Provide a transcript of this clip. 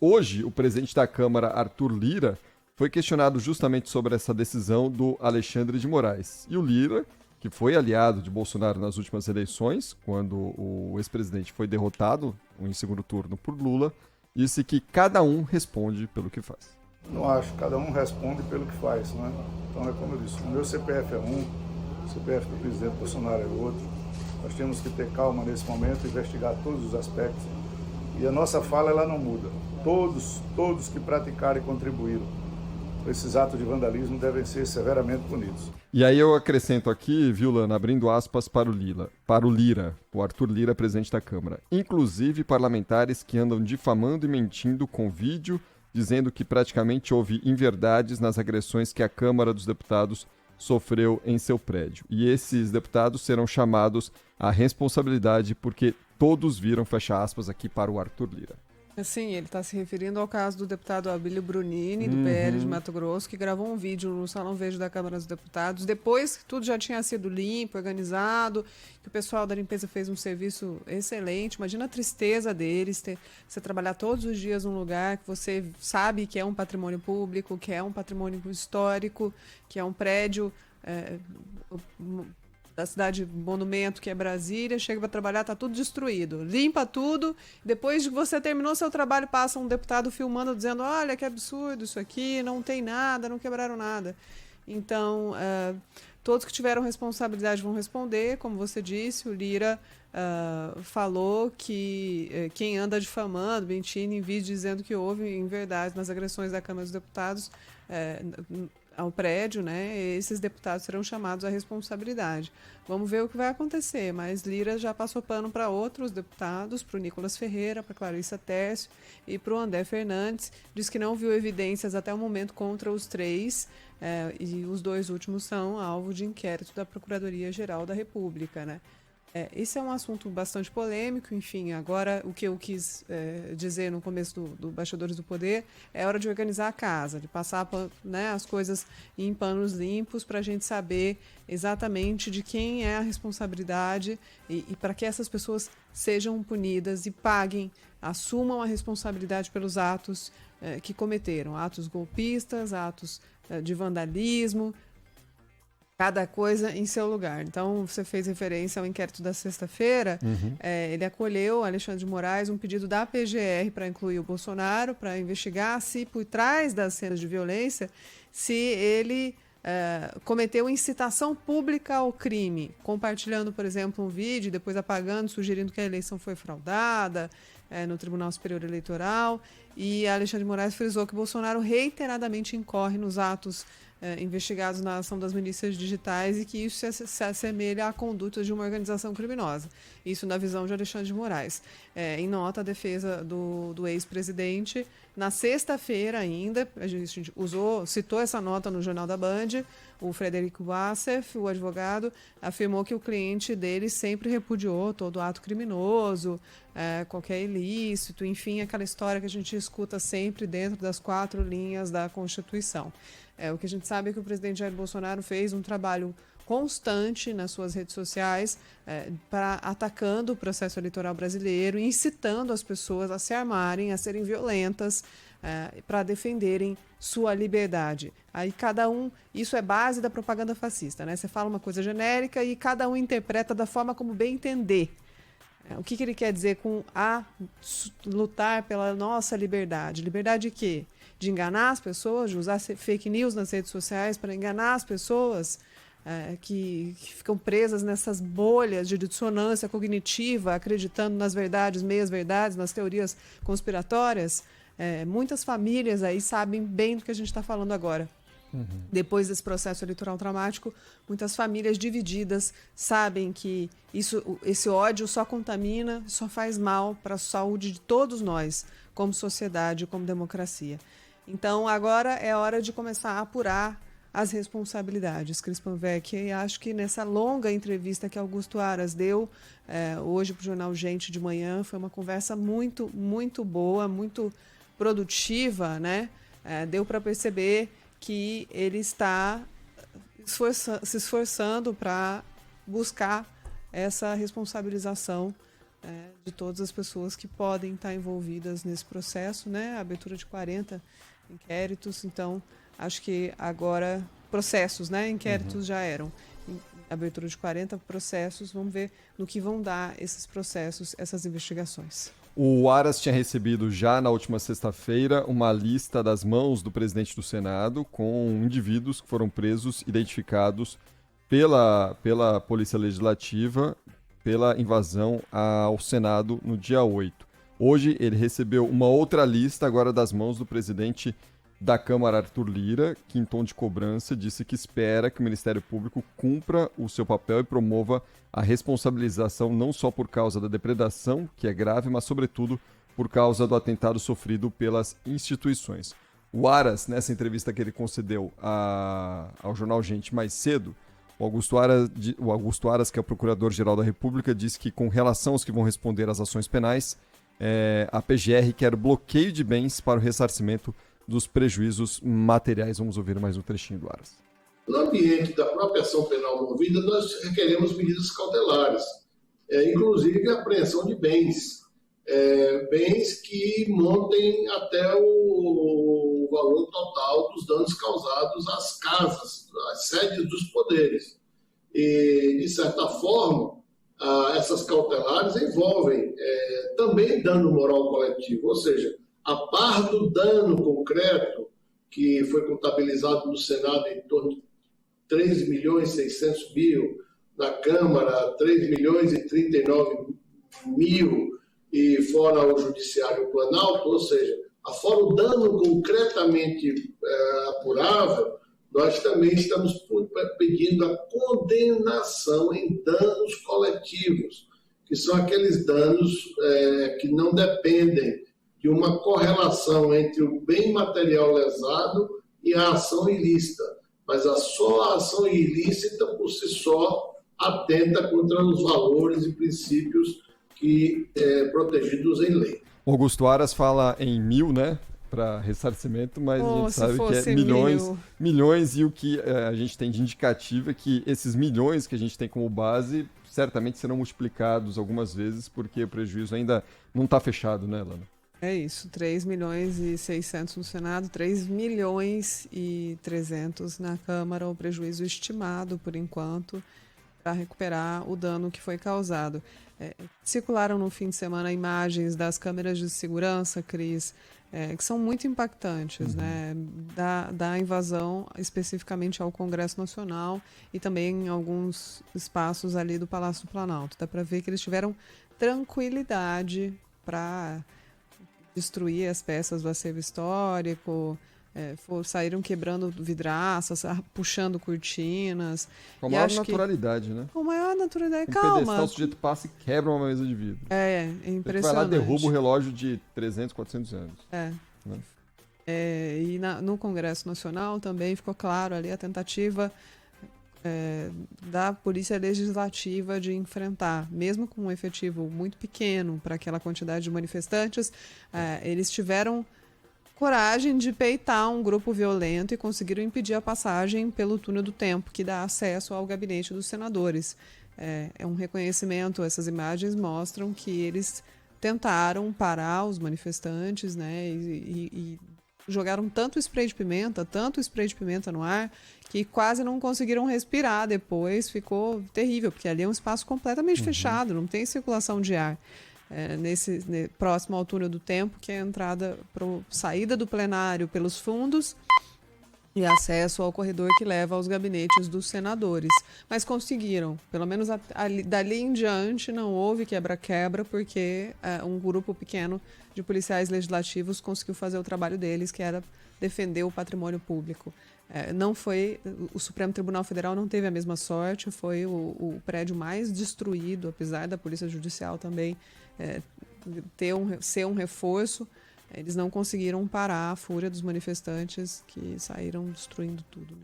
hoje, o presidente da Câmara, Arthur Lira, foi questionado justamente sobre essa decisão do Alexandre de Moraes. E o Lira, que foi aliado de Bolsonaro nas últimas eleições, quando o ex-presidente foi derrotado em segundo turno por Lula, disse que cada um responde pelo que faz. Não acho, cada um responde pelo que faz, né? Então é como eu disse, o meu CPF é um, o CPF do presidente Bolsonaro é outro. Nós temos que ter calma nesse momento, investigar todos os aspectos. E a nossa fala, ela não muda. Todos que praticaram e contribuíram com esses atos de vandalismo devem ser severamente punidos. E aí eu acrescento aqui, viu, Lana, abrindo aspas para o Lira, o Arthur Lira, presidente da Câmara. Inclusive parlamentares que andam difamando e mentindo com vídeo, dizendo que praticamente houve inverdades nas agressões que a Câmara dos Deputados sofreu em seu prédio. E esses deputados serão chamados à responsabilidade porque todos viram, fecha aspas, aqui para o Arthur Lira. Sim, ele está se referindo ao caso do deputado Abílio Brunini, do PL de Mato Grosso, que gravou um vídeo no Salão Verde da Câmara dos Deputados, depois que tudo já tinha sido limpo, organizado, que o pessoal da limpeza fez um serviço excelente. Imagina a tristeza deles, você trabalhar todos os dias num lugar que você sabe que é um patrimônio público, que é um patrimônio histórico, que é um prédio da cidade monumento, que é Brasília, chega para trabalhar, está tudo destruído. Limpa tudo, depois de que você terminou seu trabalho, passa um deputado filmando, dizendo, olha que absurdo isso aqui, não tem nada, não quebraram nada. Então, todos que tiveram responsabilidade vão responder, como você disse, o Lira falou que quem anda difamando, mentindo em vídeo, dizendo que houve inverdades nas agressões da Câmara dos Deputados ao prédio, né? Esses deputados serão chamados à responsabilidade. Vamos ver o que vai acontecer, mas Lira já passou pano para outros deputados, para o Nicolas Ferreira, para Clarissa Tércio e para o André Fernandes. Diz que não viu evidências até o momento contra os três, e os dois últimos são alvo de inquérito da Procuradoria-Geral da República, né? Esse é um assunto bastante polêmico, enfim, agora o que eu quis dizer no começo do Bastidores do Poder é hora de organizar a casa, de passar as coisas em panos limpos para a gente saber exatamente de quem é a responsabilidade e para que essas pessoas sejam punidas e paguem, assumam a responsabilidade pelos atos que cometeram, atos golpistas, atos de vandalismo, cada coisa em seu lugar. Então, você fez referência ao inquérito da sexta-feira. Ele acolheu, Alexandre de Moraes, um pedido da PGR para incluir o Bolsonaro, para investigar se, por trás das cenas de violência, se ele cometeu incitação pública ao crime, compartilhando, por exemplo, um vídeo, depois apagando, sugerindo que a eleição foi fraudada no Tribunal Superior Eleitoral. E Alexandre de Moraes frisou que Bolsonaro reiteradamente incorre nos atos investigados na ação das milícias digitais e que isso se assemelha à conduta de uma organização criminosa. Isso na visão de Alexandre de Moraes. Em nota, a defesa do ex-presidente, na sexta-feira ainda, a gente citou essa nota no Jornal da Band, o Frederico Wassef, o advogado, afirmou que o cliente dele sempre repudiou todo ato criminoso, qualquer ilícito, enfim, aquela história que a gente escuta sempre dentro das 4 linhas da Constituição. O que a gente sabe é que o presidente Jair Bolsonaro fez um trabalho constante nas suas redes sociais atacando o processo eleitoral brasileiro, incitando as pessoas a se armarem, a serem violentas, para defenderem sua liberdade. Aí cada um, isso é base da propaganda fascista, né? Você fala uma coisa genérica e cada um interpreta da forma como bem entender. O que ele quer dizer com lutar pela nossa liberdade? Liberdade de quê? De enganar as pessoas, de usar fake news nas redes sociais para enganar as pessoas que ficam presas nessas bolhas de dissonância cognitiva, acreditando nas verdades, meias-verdades, nas teorias conspiratórias. Muitas famílias aí sabem bem do que a gente está falando agora. Depois desse processo eleitoral traumático, muitas famílias divididas sabem que esse ódio só contamina, só faz mal para a saúde de todos nós, como sociedade, como democracia. Então, agora é hora de começar a apurar as responsabilidades. Cris Panvec, e acho que nessa longa entrevista que Augusto Aras deu hoje para o Jornal Gente de manhã, foi uma conversa muito, muito boa, muito produtiva, né? Deu para perceber que ele está se esforçando para buscar essa responsabilização de todas as pessoas que podem estar envolvidas nesse processo, né? A abertura de 40 inquéritos, então acho que agora processos, né? Inquéritos já eram. Abertura de 40 processos, vamos ver no que vão dar esses processos, essas investigações. O Aras tinha recebido já na última sexta-feira uma lista das mãos do presidente do Senado com indivíduos que foram presos, identificados pela Polícia Legislativa, pela invasão ao Senado no dia 8. Hoje ele recebeu uma outra lista, agora das mãos do presidente da Câmara, Arthur Lira, que em tom de cobrança disse que espera que o Ministério Público cumpra o seu papel e promova a responsabilização não só por causa da depredação, que é grave, mas sobretudo por causa do atentado sofrido pelas instituições. O Aras, nessa entrevista que ele concedeu ao jornal Gente mais cedo, o Augusto Aras, que é o Procurador-Geral da República, disse que com relação aos que vão responder às ações penais, a PGR quer bloqueio de bens para o ressarcimento dos prejuízos materiais. Vamos ouvir mais um trechinho do Aras. No ambiente da própria ação penal movida, nós requeremos medidas cautelares, inclusive a apreensão de bens, bens que montem até o valor total dos danos causados às casas, às sedes dos poderes. E, de certa forma, essas cautelares envolvem também dano moral coletivo, ou seja, a par do dano concreto, que foi contabilizado no Senado em torno de 3.600.000, na Câmara 3.039.000, e fora o Judiciário Planalto, ou seja, fora o dano concretamente apurável, nós também estamos pedindo a condenação em danos coletivos, que são aqueles danos que não dependem de uma correlação entre o bem material lesado e a ação ilícita. Mas só a ação ilícita, por si só, atenta contra os valores e princípios protegidos em lei. O Augusto Aras fala em 1.000, né, para ressarcimento, mas a gente sabe que é milhões, e o que a gente tem de indicativo é que esses milhões que a gente tem como base certamente serão multiplicados algumas vezes, porque o prejuízo ainda não está fechado, né, Lana? É isso, 3.600.000 no Senado, 3.300.000 na Câmara, o prejuízo estimado, por enquanto, para recuperar o dano que foi causado. Circularam no fim de semana imagens das câmeras de segurança, Cris, que são muito impactantes, né? Da invasão especificamente ao Congresso Nacional e também em alguns espaços ali do Palácio do Planalto. Dá para ver que eles tiveram tranquilidade para destruir as peças do acervo histórico, saíram quebrando vidraças, puxando cortinas. Com a maior naturalidade, né? Com a maior naturalidade. Um pedestal, o sujeito passa e quebra uma mesa de vidro. É impressionante. Ele vai lá e derruba o relógio de 300, 400 anos. Né? E no Congresso Nacional também ficou claro ali a tentativa da Polícia Legislativa de enfrentar, mesmo com um efetivo muito pequeno para aquela quantidade de manifestantes, eles tiveram coragem de peitar um grupo violento e conseguiram impedir a passagem pelo túnel do tempo, que dá acesso ao gabinete dos senadores. É um reconhecimento, essas imagens mostram que eles tentaram parar os manifestantes, né, e jogaram tanto spray de pimenta no ar, que quase não conseguiram respirar depois. Ficou terrível, porque ali é um espaço completamente fechado, não tem circulação de ar. Próximo ao túnel do tempo, que é a saída do plenário pelos fundos e acesso ao corredor que leva aos gabinetes dos senadores. Mas conseguiram, pelo menos dali em diante não houve quebra-quebra, porque um grupo pequeno de policiais legislativos conseguiu fazer o trabalho deles, que era defender o patrimônio público. O Supremo Tribunal Federal não teve a mesma sorte, foi o prédio mais destruído, apesar da Polícia Judicial também ser um reforço. Eles não conseguiram parar a fúria dos manifestantes, que saíram destruindo tudo.